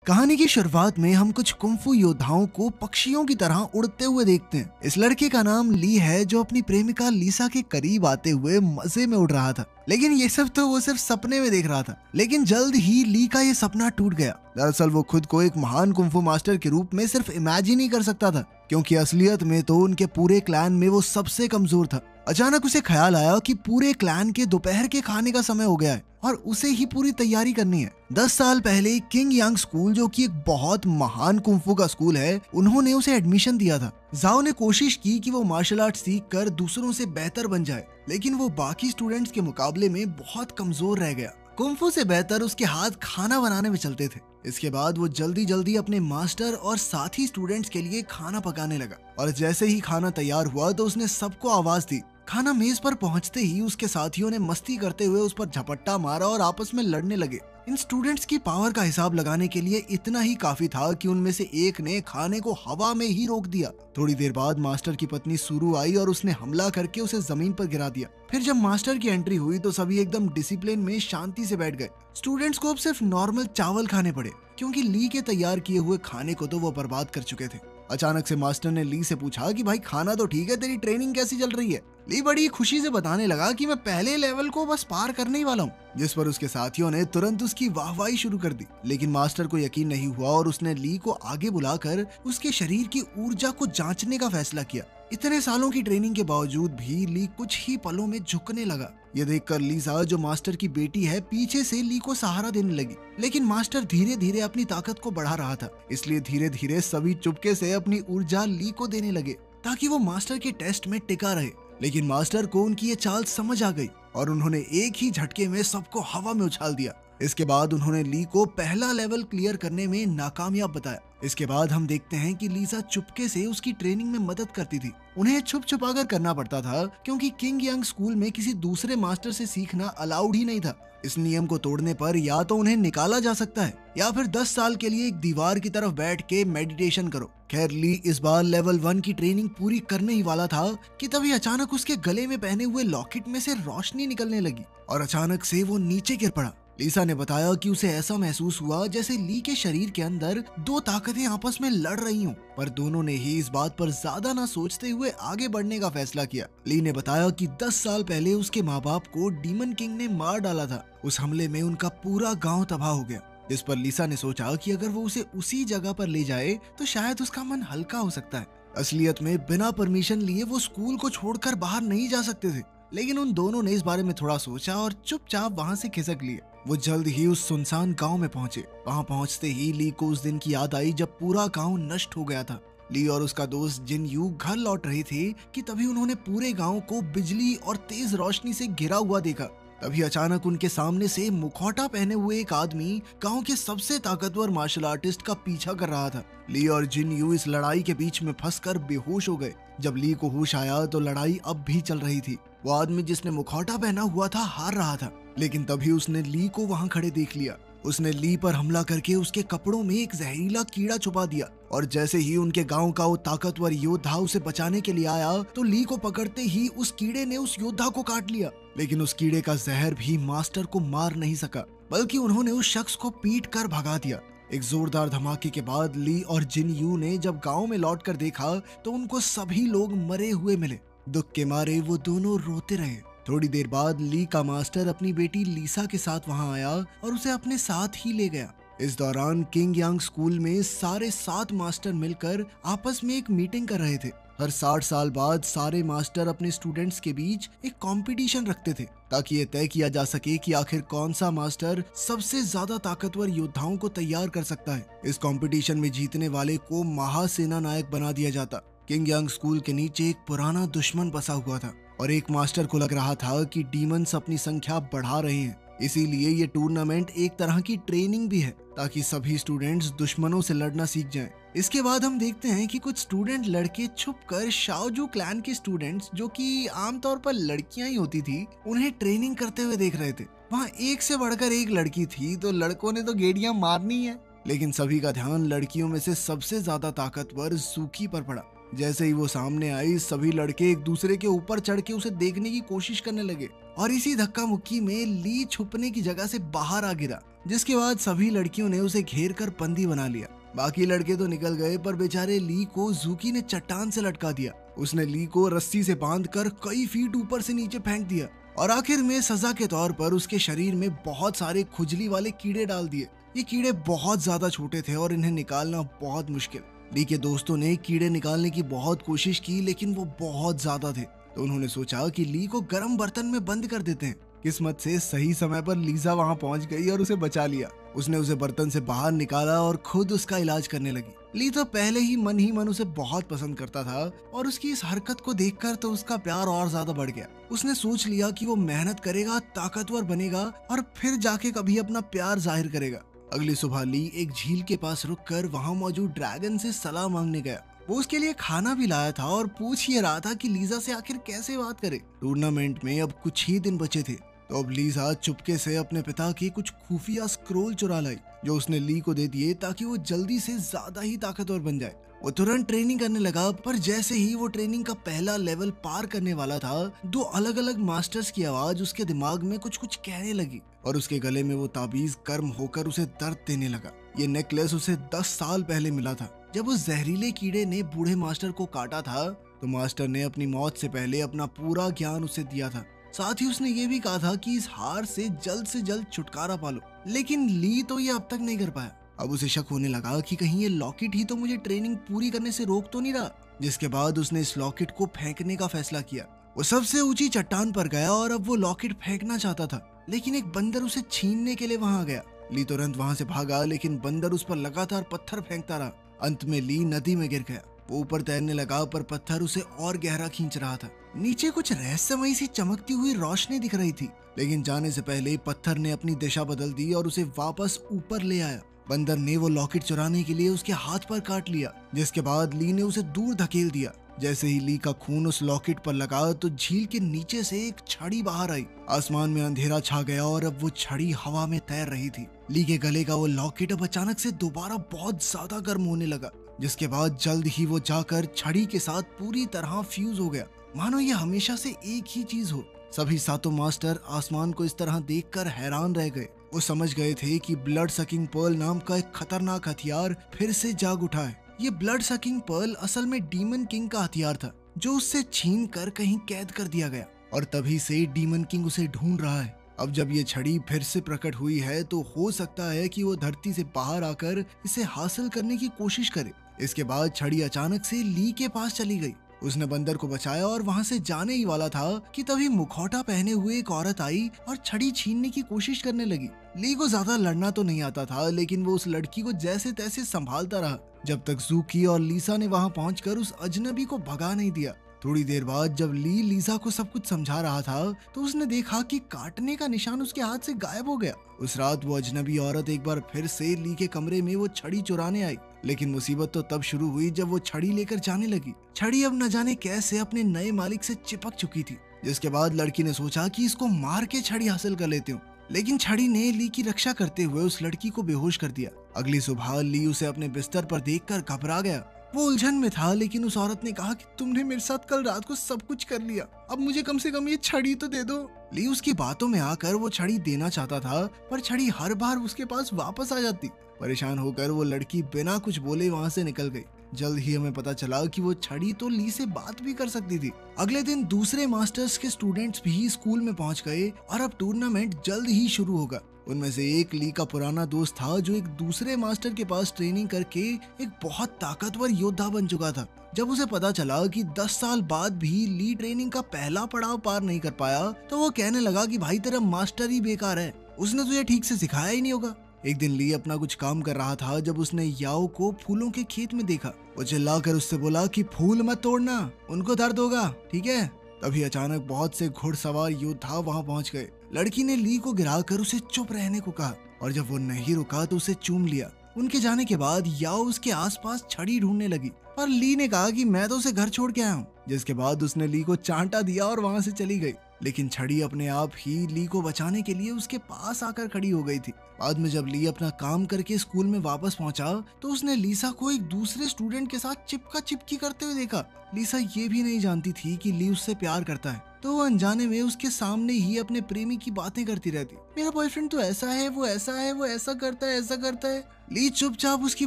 कहानी की शुरुआत में हम कुछ कुंफू योद्धाओं को पक्षियों की तरह उड़ते हुए देखते हैं। इस लड़के का नाम ली है जो अपनी प्रेमिका लीसा के करीब आते हुए मजे में उड़ रहा था, लेकिन ये सब तो वो सिर्फ सपने में देख रहा था। लेकिन जल्द ही ली का ये सपना टूट गया। दरअसल वो खुद को एक महान कुंफू मास्टर के रूप में सिर्फ इमेजिन ही कर सकता था, क्योंकि असलियत में तो उनके पूरे क्लैन में वो सबसे कमजोर था। अचानक उसे ख्याल आया कि पूरे क्लैन के दोपहर के खाने का समय हो गया है और उसे ही पूरी तैयारी करनी है। 10 साल पहले किंग यांग स्कूल, जो कि एक बहुत महान कुंफू का स्कूल है, उन्होंने उसे एडमिशन दिया था। जाओ ने कोशिश की कि वो मार्शल आर्ट सीख कर दूसरों से बेहतर बन जाए, लेकिन वो बाकी स्टूडेंट्स के मुकाबले में बहुत कमजोर रह गया। कुंफू से बेहतर उसके हाथ खाना बनाने में चलते थे। इसके बाद वो जल्दी जल्दी अपने मास्टर और साथी स्टूडेंट्स के लिए खाना पकाने लगा, और जैसे ही खाना तैयार हुआ तो उसने सबको आवाज दी। खाना मेज पर पहुंचते ही उसके साथियों ने मस्ती करते हुए उस पर झपट्टा मारा और आपस में लड़ने लगे। इन स्टूडेंट्स की पावर का हिसाब लगाने के लिए इतना ही काफी था कि उनमें से एक ने खाने को हवा में ही रोक दिया। थोड़ी देर बाद मास्टर की पत्नी सुरु आई और उसने हमला करके उसे जमीन पर गिरा दिया। फिर जब मास्टर की एंट्री हुई तो सभी एकदम डिसिप्लिन में शांति से बैठ गए। स्टूडेंट्स को अब सिर्फ नॉर्मल चावल खाने पड़े, क्योंकि ली के तैयार किए हुए खाने को तो वो बर्बाद कर चुके थे। अचानक से मास्टर ने ली से पूछा कि भाई खाना तो ठीक है, तेरी ट्रेनिंग कैसी चल रही है? ली बड़ी खुशी से बताने लगा कि मैं पहले लेवल को बस पार करने ही वाला हूँ, जिस पर उसके साथियों ने तुरंत उसकी वाहवाही शुरू कर दी। लेकिन मास्टर को यकीन नहीं हुआ और उसने ली को आगे बुलाकर उसके शरीर की ऊर्जा को जांचने का फैसला किया। इतने सालों की ट्रेनिंग के बावजूद भी ली कुछ ही पलों में झुकने लगा। ये देखकर लीसा, जो मास्टर की बेटी है, पीछे से ली को सहारा देने लगी। लेकिन मास्टर धीरे धीरे अपनी ताकत को बढ़ा रहा था, इसलिए धीरे धीरे सभी चुपके से अपनी ऊर्जा ली को देने लगे ताकि वो मास्टर के टेस्ट में टिका रहे। लेकिन मास्टर को उनकी ये चाल समझ आ गई और उन्होंने एक ही झटके में सबको हवा में उछाल दिया। इसके बाद उन्होंने ली को पहला लेवल क्लियर करने में नाकामयाब बताया। इसके बाद हम देखते हैं कि लीसा चुपके से उसकी ट्रेनिंग में मदद करती थी। उन्हें छुप छुपा कर करना पड़ता था, क्योंकि किंग यांग स्कूल में किसी दूसरे मास्टर से सीखना अलाउड ही नहीं था। इस नियम को तोड़ने पर या तो उन्हें निकाला जा सकता है या फिर 10 साल के लिए एक दीवार की तरफ बैठ के मेडिटेशन करो। खैर, ली इस बार लेवल 1 की ट्रेनिंग पूरी करने ही वाला था कि तभी अचानक उसके गले में पहने हुए लॉकेट में से रोशनी निकलने लगी और अचानक से वो नीचे गिर पड़ा। लीसा ने बताया कि उसे ऐसा महसूस हुआ जैसे ली के शरीर के अंदर दो ताकतें आपस में लड़ रही हों, पर दोनों ने ही इस बात पर ज्यादा ना सोचते हुए आगे बढ़ने का फैसला किया। ली ने बताया कि 10 साल पहले उसके माँ बाप को डीमन किंग ने मार डाला था। उस हमले में उनका पूरा गांव तबाह हो गया, जिस पर लीसा ने सोचा कि अगर वो उसे उसी जगह पर ले जाए तो शायद उसका मन हल्का हो सकता है। असलियत में बिना परमिशन लिए वो स्कूल को छोड़कर बाहर नहीं जा सकते थे, लेकिन उन दोनों ने इस बारे में थोड़ा सोचा और चुपचाप वहां से खिसक लिए। वो जल्द ही उस सुनसान गांव में पहुंचे। वहां पहुंचते ही ली को उस दिन की याद आई जब पूरा गांव नष्ट हो गया था। ली और उसका दोस्त जिन यू घर लौट रहे थे कि तभी उन्होंने पूरे गांव को बिजली और तेज रोशनी से घिरा हुआ देखा। तभी अचानक उनके सामने से मुखौटा पहने हुए एक आदमी गांव के सबसे ताकतवर मार्शल आर्टिस्ट का पीछा कर रहा था। ली और जिन यू इस लड़ाई के बीच में फंसकर बेहोश हो गए। जब ली को होश आया तो लड़ाई अब भी चल रही थी। वो आदमी जिसने मुखौटा पहना हुआ था हार रहा था, लेकिन तभी उसने ली को वहां खड़े देख लिया। उसने ली पर हमला करके उसके कपड़ों में एक जहरीला कीड़ा छुपा दिया, और जैसे ही उनके गांव का वो ताकतवर योद्धा उसे बचाने के लिए आया तो ली को पकड़ते ही उस कीड़े ने उस योद्धा को काट लिया। लेकिन उस कीड़े का जहर भी मास्टर को मार नहीं सका, बल्कि उन्होंने उस शख्स को पीट कर भगा दिया। एक जोरदार धमाके के बाद ली और जिन यू ने जब गांव में लौटकर देखा तो उनको सभी लोग मरे हुए मिले। दुख के मारे वो दोनों रोते रहे। थोड़ी देर बाद ली का मास्टर अपनी बेटी लीसा के साथ वहां आया और उसे अपने साथ ही ले गया। इस दौरान किंग यांग स्कूल में सारे 7 मास्टर मिलकर आपस में एक मीटिंग कर रहे थे। हर 60 साल बाद सारे मास्टर अपने स्टूडेंट्स के बीच एक कंपटीशन रखते थे, ताकि ये तय किया जा सके कि आखिर कौन सा मास्टर सबसे ज्यादा ताकतवर योद्धाओं को तैयार कर सकता है। इस कंपटीशन में जीतने वाले को महासेना नायक बना दिया जाता। किंग यांग स्कूल के नीचे एक पुराना दुश्मन बसा हुआ था और एक मास्टर को लग रहा था कि डीमंस अपनी संख्या बढ़ा रहे हैं, इसीलिए ये टूर्नामेंट एक तरह की ट्रेनिंग भी है ताकि सभी स्टूडेंट्स दुश्मनों से लड़ना सीख जाएं। इसके बाद हम देखते हैं कि कुछ स्टूडेंट लड़के छुपकर शाओजू क्लैन के स्टूडेंट्स, जो कि आमतौर पर लड़कियां ही होती थी, उन्हें ट्रेनिंग करते हुए देख रहे थे। वहाँ एक से बढ़कर एक लड़की थी, तो लड़कों ने तो गेड़ियां मारनी है, लेकिन सभी का ध्यान लड़कियों में से सबसे ज्यादा ताकतवर ज़ूकी पर पड़ा। जैसे ही वो सामने आई सभी लड़के एक दूसरे के ऊपर चढ़ के उसे देखने की कोशिश करने लगे और इसी धक्का मुक्की में ली छुपने की जगह से बाहर आ गिरा, जिसके बाद सभी लड़कियों ने उसे घेर कर बंदी बना लिया। बाकी लड़के तो निकल गए पर बेचारे ली को जूकी ने चट्टान से लटका दिया। उसने ली को रस्सी से बांधकर कई फीट ऊपर से नीचे फेंक दिया और आखिर में सजा के तौर पर उसके शरीर में बहुत सारे खुजली वाले कीड़े डाल दिए। ये कीड़े बहुत ज्यादा छोटे थे और इन्हें निकालना बहुत मुश्किल। ली के दोस्तों ने कीड़े निकालने की बहुत कोशिश की लेकिन वो बहुत ज्यादा थे, तो उन्होंने सोचा कि ली को गर्म बर्तन में बंद कर देते हैं। किस्मत से सही समय पर लीजा वहां पहुंच गई और उसे बचा लिया। उसने उसे बर्तन से बाहर निकाला और खुद उसका इलाज करने लगी। ली तो पहले ही मन उसे बहुत पसंद करता था और उसकी इस हरकत को देखकर तो उसका प्यार और ज्यादा बढ़ गया। उसने सोच लिया कि वो मेहनत करेगा, ताकतवर बनेगा और फिर जाके कभी अपना प्यार जाहिर करेगा। अगली सुबह ली एक झील के पास रुककर वहां मौजूद ड्रैगन से सलाह मांगने गया। वो उसके लिए खाना भी लाया था और पूछ ये रहा था कि लीजा से आखिर कैसे बात करे। टूर्नामेंट में अब कुछ ही दिन बचे थे, तो अब लीजा चुपके से अपने पिता की कुछ खुफिया स्क्रोल चुरा लाई जो उसने ली को दे दिए ताकि वो जल्दी से ज्यादा ही ताकतवर बन जाए। वो तुरंत ट्रेनिंग करने लगा, पर जैसे ही वो ट्रेनिंग का पहला लेवल पार करने वाला था, दो अलग अलग मास्टर्स की आवाज उसके दिमाग में कुछ कुछ कहने लगी और उसके गले में वो ताबीज गर्म होकर उसे दर्द देने लगा। ये नेकलेस उसे 10 साल पहले मिला था। जब उस जहरीले कीड़े ने बूढ़े मास्टर को काटा था तो मास्टर ने अपनी मौत से पहले अपना पूरा ज्ञान उसे दिया था। साथ ही उसने ये भी कहा था कि इस हार से जल्द छुटकारा पालो। लेकिन ली तो ये अब तक नहीं कर पाया। अब उसे शक होने लगा कि कहीं ये लॉकेट ही तो मुझे ट्रेनिंग पूरी करने से रोक तो नहीं रहा। जिसके बाद उसने इस लॉकेट को फेंकने का फैसला किया। वो सबसे ऊंची चट्टान पर गया और अब वो लॉकेट फेंकना चाहता था, लेकिन एक बंदर उसे छीनने के लिए वहां गया। ली तुरंत वहां से भागा, लेकिन बंदर उस पर लगातार पत्थर फेंकता रहा। अंत में ली नदी में गिर गया। वो ऊपर तैरने लगा पर पत्थर उसे और गहरा खींच रहा था। नीचे कुछ रहस्यमयी सी चमकती हुई रोशनी दिख रही थी, लेकिन जाने से पहले पत्थर ने अपनी दिशा बदल दी और उसे वापस ऊपर ले आया। बंदर ने वो लॉकेट चुराने के लिए उसके हाथ पर काट लिया, जिसके बाद ली ने उसे दूर धकेल दिया। जैसे ही ली का खून उस लॉकेट पर लगा तो झील के नीचे से एक छड़ी बाहर आई। आसमान में अंधेरा छा गया और अब वो छड़ी हवा में तैर रही थी। ली के गले का वो लॉकेट अब अचानक से दोबारा बहुत ज्यादा गर्म होने लगा, जिसके बाद जल्द ही वो जाकर छड़ी के साथ पूरी तरह फ्यूज हो गया, मानो ये हमेशा से एक ही चीज हो। सभी सातों मास्टर आसमान को इस तरह देखकर हैरान रह गए। वो समझ गए थे कि ब्लड सकिंग पर्ल नाम का एक खतरनाक हथियार फिर से जाग उठा है। ये ब्लड सकिंग पर्ल असल में डीमन किंग का हथियार था, जो उससे छीन कर कहीं कैद कर दिया गया और तभी से डीमन किंग उसे ढूंढ रहा है। अब जब ये छड़ी फिर से प्रकट हुई है तो हो सकता है कि वो धरती से बाहर आकर इसे हासिल करने की कोशिश करे। इसके बाद छड़ी अचानक से ली के पास चली गई। उसने बंदर को बचाया और वहां से जाने ही वाला था कि तभी मुखौटा पहने हुए एक औरत आई और छड़ी छीनने की कोशिश करने लगी। ली को ज्यादा लड़ना तो नहीं आता था, लेकिन वो उस लड़की को जैसे तैसे संभालता रहा जब तक जूकी और लीसा ने वहां पहुंचकर उस अजनबी को भगा नहीं दिया। थोड़ी देर बाद जब ली लीसा को सब कुछ समझा रहा था तो उसने देखा कि काटने का निशान उसके हाथ से गायब हो गया। उस रात वो अजनबी औरत एक बार फिर से ली के कमरे में वो छड़ी चुराने आई, लेकिन मुसीबत तो तब शुरू हुई जब वो छड़ी लेकर जाने लगी। छड़ी अब न जाने कैसे अपने नए मालिक से चिपक चुकी थी, जिसके बाद लड़की ने सोचा कि इसको मार के छड़ी हासिल कर लेती हूँ, लेकिन छड़ी ने ली की रक्षा करते हुए उस लड़की को बेहोश कर दिया। अगली सुबह ली उसे अपने बिस्तर पर देखकर घबरा गया। वो उलझन में था, लेकिन उस औरत ने कहा कि तुमने मेरे साथ कल रात को सब कुछ कर लिया, अब मुझे कम से कम ये छड़ी तो दे दो। ली उसकी बातों में आकर वो छड़ी देना चाहता था, पर छड़ी हर बार उसके पास वापस आ जाती। परेशान होकर वो लड़की बिना कुछ बोले वहां से निकल गई। जल्द ही हमें पता चला कि वो छड़ी तो ली से बात भी कर सकती थी। अगले दिन दूसरे मास्टर्स के स्टूडेंट्स भी स्कूल में पहुंच गए और अब टूर्नामेंट जल्द ही शुरू होगा। उनमें से एक ली का पुराना दोस्त था जो एक दूसरे मास्टर के पास ट्रेनिंग करके एक बहुत ताकतवर योद्धा बन चुका था। जब उसे पता चला कि 10 साल बाद भी ली ट्रेनिंग का पहला पड़ाव पार नहीं कर पाया तो वो कहने लगा कि भाई तेरा मास्टर ही बेकार है, उसने तुझे ठीक से सिखाया ही नहीं होगा। एक दिन ली अपना कुछ काम कर रहा था जब उसने याओ को फूलों के खेत में देखा। वो चिल्लाकर उससे बोला कि फूल मत तोड़ना, उनको दर्द होगा, ठीक है। तभी अचानक बहुत से घुड़सवार योद्धा वहां पहुंच गए। लड़की ने ली को गिराकर उसे चुप रहने को कहा और जब वो नहीं रुका तो उसे चूम लिया। उनके जाने के बाद याओ उसके आसपास छड़ी ढूंढने लगी, पर ली ने कहा कि मैं तो उसे घर छोड़ के आया हूँ। जिसके बाद उसने ली को चांटा दिया और वहां से चली गई। लेकिन छड़ी अपने आप ही ली को बचाने के लिए उसके पास आकर खड़ी हो गई थी। बाद में जब ली अपना काम करके स्कूल में वापस पहुंचा तो उसने लीसा को एक दूसरे स्टूडेंट के साथ चिपका चिपकी करते हुए देखा। लीसा ये भी नहीं जानती थी कि ली उससे प्यार करता है, तो वो अनजाने में उसके सामने ही अपने प्रेमी की बातें करती रहती। मेरा बॉयफ्रेंड तो ऐसा है, वो ऐसा है, वो ऐसा करता है, ऐसा करता है। ली चुपचाप उसकी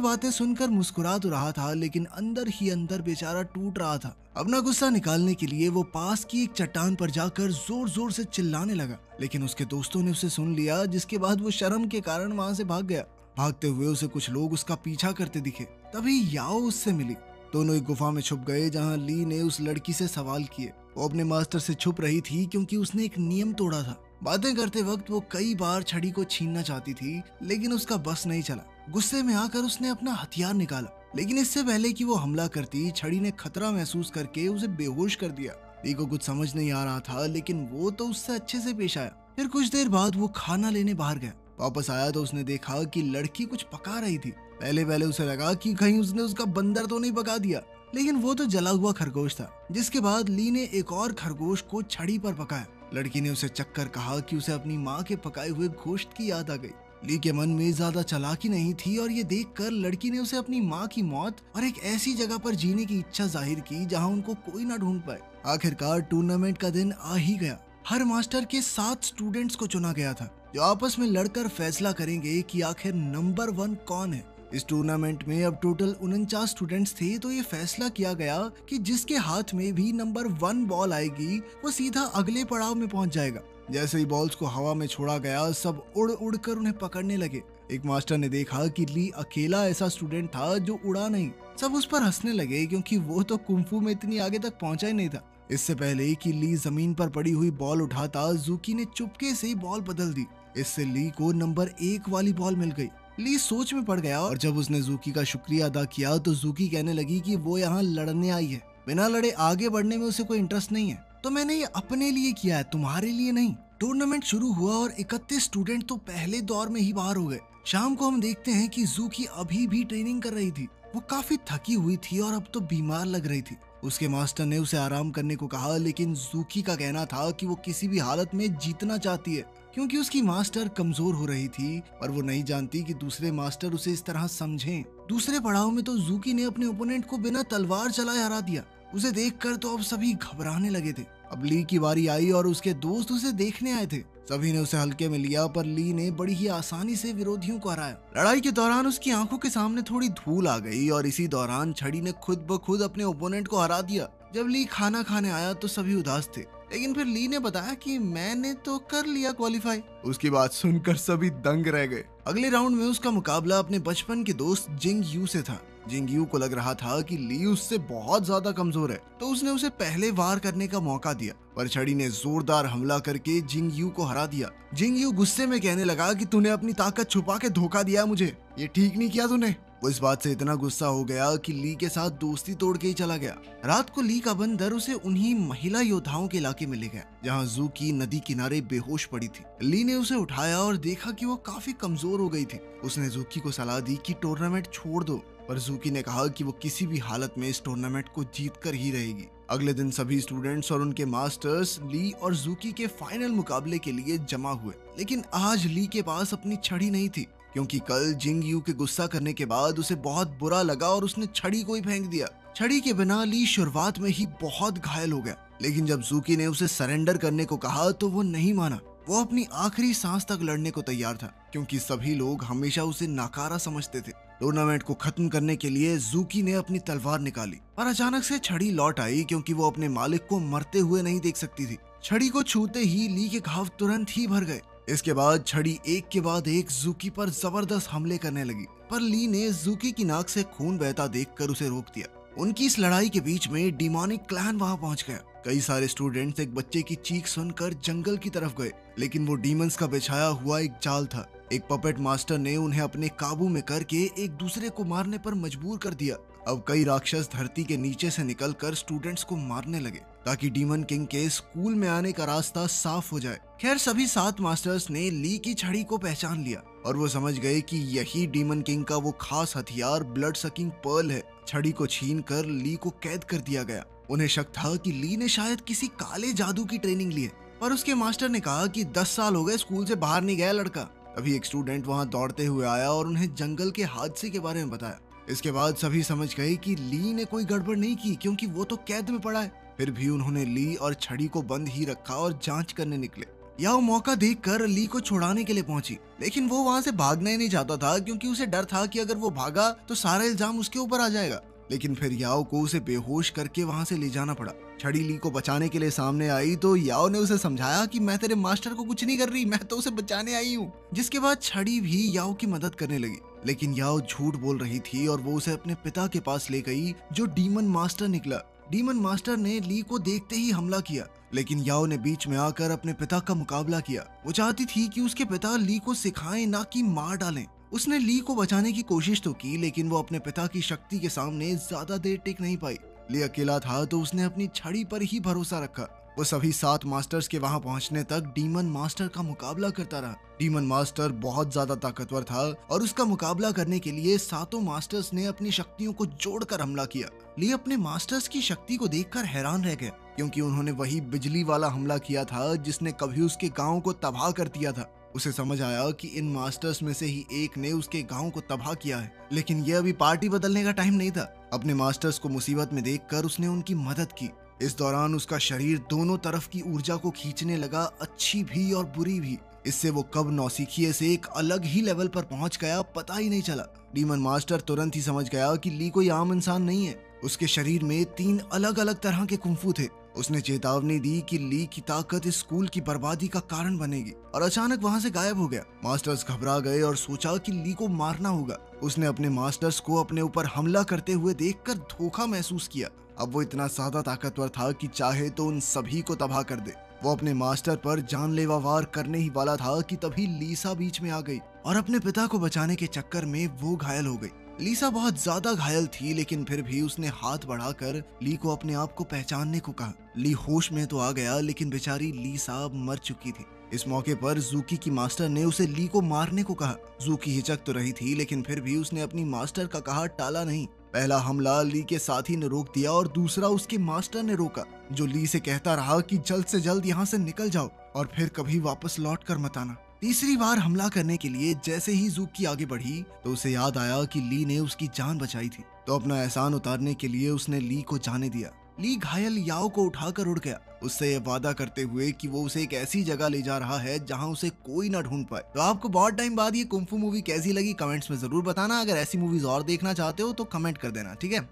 बातें सुनकर मुस्कुरा तो रहा था, लेकिन अंदर ही अंदर बेचारा टूट रहा था। अपना गुस्सा निकालने के लिए वो पास की एक चट्टान पर जाकर जोर जोर से चिल्लाने लगा, लेकिन उसके दोस्तों ने उसे सुन लिया, जिसके बाद वो शर्म के कारण वहाँ से भाग गया। भागते हुए उसे कुछ लोग उसका पीछा करते दिखे। तभी याओ उससे मिली। दोनों एक गुफा में छुप गए, जहाँ ली ने उस लड़की से सवाल किए। वो अपने मास्टर से छुप रही थी क्योंकि उसने एक नियम तोड़ा था। बातें करते वक्त वो कई बार छड़ी को छीनना चाहती थी, लेकिन उसका बस नहीं चला। गुस्से में आकर उसने अपना हथियार निकाला, लेकिन इससे पहले कि वो हमला करती, छड़ी ने खतरा महसूस करके उसे बेहोश कर दिया। ली को कुछ समझ नहीं आ रहा था, लेकिन वो तो उससे अच्छे से पेश आया। फिर कुछ देर बाद वो खाना लेने बाहर गया। वापस आया तो उसने देखा कि लड़की कुछ पका रही थी। पहले पहले उसे लगा कि कहीं उसने उसका बंदर तो नहीं पका दिया, लेकिन वो तो जला हुआ खरगोश था। जिसके बाद ली ने एक और खरगोश को छड़ी पर पकाया। लड़की ने उसे चक्कर कहा कि उसे अपनी माँ के पकाए हुए गोश्त की याद आ गई। ली के मन में ज्यादा चालाकी नहीं थी और ये देखकर लड़की ने उसे अपनी माँ की मौत और एक ऐसी जगह पर जीने की इच्छा जाहिर की जहाँ उनको कोई ना ढूंढ पाए। आखिरकार टूर्नामेंट का दिन आ ही गया। हर मास्टर के 7 स्टूडेंट्स को चुना गया था, जो आपस में लड़कर फैसला करेंगे कि आखिर नंबर 1 कौन है। इस टूर्नामेंट में अब टोटल 49 स्टूडेंट्स थे, तो ये फैसला किया गया कि जिसके हाथ में भी नंबर 1 बॉल आएगी वो सीधा अगले पड़ाव में पहुंच जाएगा। जैसे ही बॉल्स को हवा में छोड़ा गया, सब उड़ उड़ कर उन्हें पकड़ने लगे। एक मास्टर ने देखा कि ली अकेला ऐसा स्टूडेंट था जो उड़ा नहीं। सब उस पर हंसने लगे क्योंकि वो तो कुंफू में इतनी आगे तक पहुंचा ही नहीं था। इससे पहले कि ली जमीन पर पड़ी हुई बॉल उठाता, जूकी ने चुपके से बॉल बदल दी। इससे ली को नंबर 1 वाली बॉल मिल गई। ली सोच में पड़ गया और जब उसने जूकी का शुक्रिया अदा किया तो जूकी कहने लगी कि वो यहाँ लड़ने आई है, बिना लड़े आगे बढ़ने में उसे कोई इंटरेस्ट नहीं है। तो मैंने ये अपने लिए किया है, तुम्हारे लिए नहीं। टूर्नामेंट शुरू हुआ और 31 स्टूडेंट तो पहले दौर में ही बाहर हो गए। शाम को हम देखते हैं कि जूकी अभी भी ट्रेनिंग कर रही थी। वो काफी थकी हुई थी और अब तो बीमार लग रही थी। उसके मास्टर ने उसे आराम करने को कहा, लेकिन जूकी का कहना था कि वो किसी भी हालत में जीतना चाहती है, क्योंकि उसकी मास्टर कमजोर हो रही थी और वो नहीं जानती कि दूसरे मास्टर उसे इस तरह समझें। दूसरे पड़ाव में तो जूकी ने अपने ओपोनेंट को बिना तलवार चलाए हरा दिया। उसे देखकर तो अब सभी घबराने लगे थे। अब ली की बारी आई और उसके दोस्त उसे देखने आए थे। सभी ने उसे हल्के में लिया, पर ली ने बड़ी ही आसानी से विरोधियों को हराया। लड़ाई के दौरान उसकी आंखों के सामने थोड़ी धूल आ गई और इसी दौरान छड़ी ने खुद ब खुद अपने ओपोनेंट को हरा दिया। जब ली खाना खाने आया तो सभी उदास थे, लेकिन फिर ली ने बताया कि मैंने तो कर लिया क्वालिफाई। उसकी बात सुनकर सभी दंग रह गए। अगले राउंड में उसका मुकाबला अपने बचपन के दोस्त जिंग यू से था। जिंग यू को लग रहा था कि ली उससे बहुत ज्यादा कमजोर है, तो उसने उसे पहले वार करने का मौका दिया, पर छड़ी ने जोरदार हमला करके जिंग यू को हरा दिया। जिंग यू गुस्से में कहने लगा कि तूने अपनी ताकत छुपा के धोखा दिया मुझे, ये ठीक नहीं किया तूने। वो इस बात से इतना गुस्सा हो गया कि ली के साथ दोस्ती तोड़ के ही चला गया। रात को ली का बंदर उसे उन्हीं महिला योद्धाओं के इलाके में ले गया, जहाँ जूकी नदी किनारे बेहोश पड़ी थी। ली ने उसे उठाया और देखा कि वो काफी कमजोर हो गई थी। उसने जूकी को सलाह दी कि टूर्नामेंट छोड़ दो, पर जूकी ने कहा कि वो किसी भी हालत में इस टूर्नामेंट को जीत कर ही रहेगी। अगले दिन सभी स्टूडेंट्स और उनके मास्टर्स ली और जूकी के फाइनल मुकाबले के लिए जमा हुए, लेकिन आज ली के पास अपनी छड़ी नहीं थी, क्योंकि कल जिंग यू के गुस्सा करने के बाद उसे बहुत बुरा लगा और उसने छड़ी को ही फेंक दिया। छड़ी के बिना ली शुरुआत में ही बहुत घायल हो गया, लेकिन जब जूकी ने उसे सरेंडर करने को कहा तो वो नहीं माना। वो अपनी आखिरी सांस तक लड़ने को तैयार था, क्योंकि सभी लोग हमेशा उसे नाकारा समझते थे। टूर्नामेंट को खत्म करने के लिए जूकी ने अपनी तलवार निकाली, पर अचानक से छड़ी लौट आई, क्योंकि वो अपने मालिक को मरते हुए नहीं देख सकती थी। छड़ी को छूते ही ली के घाव तुरंत ही भर गए। इसके बाद छड़ी एक के बाद एक जूकी पर जबरदस्त हमले करने लगी, पर ली ने जूकी की नाक से खून बहता देखकर उसे रोक दिया। उनकी इस लड़ाई के बीच में डिमोनिक क्लैन वहां पहुंच गया। कई सारे स्टूडेंट्स एक बच्चे की चीख सुनकर जंगल की तरफ गए, लेकिन वो डीमंस का बिछाया हुआ एक जाल था। एक पपेट मास्टर ने उन्हें अपने काबू में करके एक दूसरे को मारने पर मजबूर कर दिया। अब कई राक्षस धरती के नीचे से निकलकर स्टूडेंट्स को मारने लगे, ताकि डीमन किंग के स्कूल में आने का रास्ता साफ हो जाए। खैर, सभी 7 मास्टर्स ने ली की छड़ी को पहचान लिया और वो समझ गए कि यही डीमन किंग का वो खास हथियार ब्लड सकिंग पर्ल है। छड़ी को छीनकर ली को कैद कर दिया गया। उन्हें शक था कि ली ने शायद किसी काले जादू की ट्रेनिंग ली है, पर उसके मास्टर ने कहा कि 10 साल हो गए स्कूल से बाहर नहीं गया लड़का। तभी एक स्टूडेंट वहां दौड़ते हुए आया और उन्हें जंगल के हादसे के बारे में बताया। इसके बाद सभी समझ गए कि ली ने कोई गड़बड़ नहीं की, क्योंकि वो तो कैद में पड़ा है। फिर भी उन्होंने ली और छड़ी को बंद ही रखा और जांच करने निकले। याओ मौका देखकर ली को छुड़ाने के लिए पहुंची, लेकिन वो वहां से भागना ही नहीं चाहता था, क्योंकि उसे डर था कि अगर वो भागा तो सारा इल्जाम उसके ऊपर आ जाएगा। लेकिन फिर याओ को उसे बेहोश करके वहां से ले जाना पड़ा। छड़ी ली को बचाने के लिए सामने आई तो याओ ने उसे समझाया कि मैं तेरे मास्टर को कुछ नहीं कर रही, मैं तो उसे बचाने आई हूँ। जिसके बाद छड़ी भी याओ की मदद करने लगी, लेकिन याओ झूठ बोल रही थी और वो उसे अपने पिता के पास ले गई, जो डीमन मास्टर निकला। डीमन मास्टर ने ली को देखते ही हमला किया, लेकिन याओ ने बीच में आकर अपने पिता का मुकाबला किया। वो चाहती थी कि उसके पिता ली को सिखाएं, ना कि मार डालें। उसने ली को बचाने की कोशिश तो की, लेकिन वो अपने पिता की शक्ति के सामने ज्यादा देर टिक नहीं पाई। ली अकेला था तो उसने अपनी छड़ी पर ही भरोसा रखा। वो सभी 7 मास्टर्स के वहां पहुंचने तक डीमन मास्टर का मुकाबला करता रहा। डीमन मास्टर बहुत ज्यादा ताकतवर था और उसका मुकाबला करने के लिए 7 मास्टर्स ने अपनी शक्तियों को जोड़कर हमला किया। ली अपने मास्टर्स की शक्ति को देखकर हैरान रह गया, क्योंकि उन्होंने वही बिजली वाला हमला किया था जिसने कभी उसके गांव को तबाह कर दिया था। उसे समझ आया कि इन मास्टर्स में से ही एक ने उसके गांव को तबाह किया है, लेकिन यह अभी पार्टी बदलने का टाइम नहीं था। अपने मास्टर्स को मुसीबत में देखकर उसने उनकी मदद की। इस दौरान उसका शरीर दोनों तरफ की ऊर्जा को खींचने लगा, अच्छी भी और बुरी भी। इससे वो कब नौसिखिए से एक अलग ही लेवल पर पहुंच गया, पता ही नहीं चला। डीमन मास्टर तुरंत ही समझ गया कि ली कोई आम इंसान नहीं है। उसके शरीर में 3 अलग अलग तरह के कुंफू थे। उसने चेतावनी दी कि ली की ताकत इस स्कूल की बर्बादी का कारण बनेगी, और अचानक वहां से गायब हो गया। मास्टर्स घबरा गए और सोचा कि ली को मारना होगा। उसने अपने मास्टर्स को अपने ऊपर हमला करते हुए देखकर धोखा महसूस किया। अब वो इतना ज्यादा ताकतवर था कि चाहे तो उन सभी को तबाह कर दे। वो अपने मास्टर पर जानलेवा वार करने ही वाला था कि तभी लीसा बीच में आ गई और अपने पिता को बचाने के चक्कर में वो घायल हो गई। लीसा बहुत ज्यादा घायल थी, लेकिन फिर भी उसने हाथ बढ़ाकर ली को अपने आप को पहचानने को कहा। ली होश में तो आ गया, लेकिन बेचारी लीसा अब मर चुकी थी। इस मौके पर जूकी की मास्टर ने उसे ली को मारने को कहा। जूकी हिचक तो रही थी, लेकिन फिर भी उसने अपनी मास्टर का कहा टाला नहीं। पहला हमला ली के साथी ने रोक दिया और दूसरा उसके मास्टर ने रोका, जो ली से कहता रहा कि जल्द से जल्द यहाँ से निकल जाओ और फिर कभी वापस लौट कर मत आना। तीसरी बार हमला करने के लिए जैसे ही जूकी आगे बढ़ी तो उसे याद आया कि ली ने उसकी जान बचाई थी, तो अपना एहसान उतारने के लिए उसने ली को जाने दिया। ली घायल याओ को उठाकर उड़ गया, उससे यह वादा करते हुए कि वो उसे एक ऐसी जगह ले जा रहा है जहां उसे कोई ना ढूंढ पाए। तो आपको बहुत टाइम बाद ये कुंफू मूवी कैसी लगी कमेंट्स में जरूर बताना। अगर ऐसी मूवीज और देखना चाहते हो तो कमेंट कर देना, ठीक है।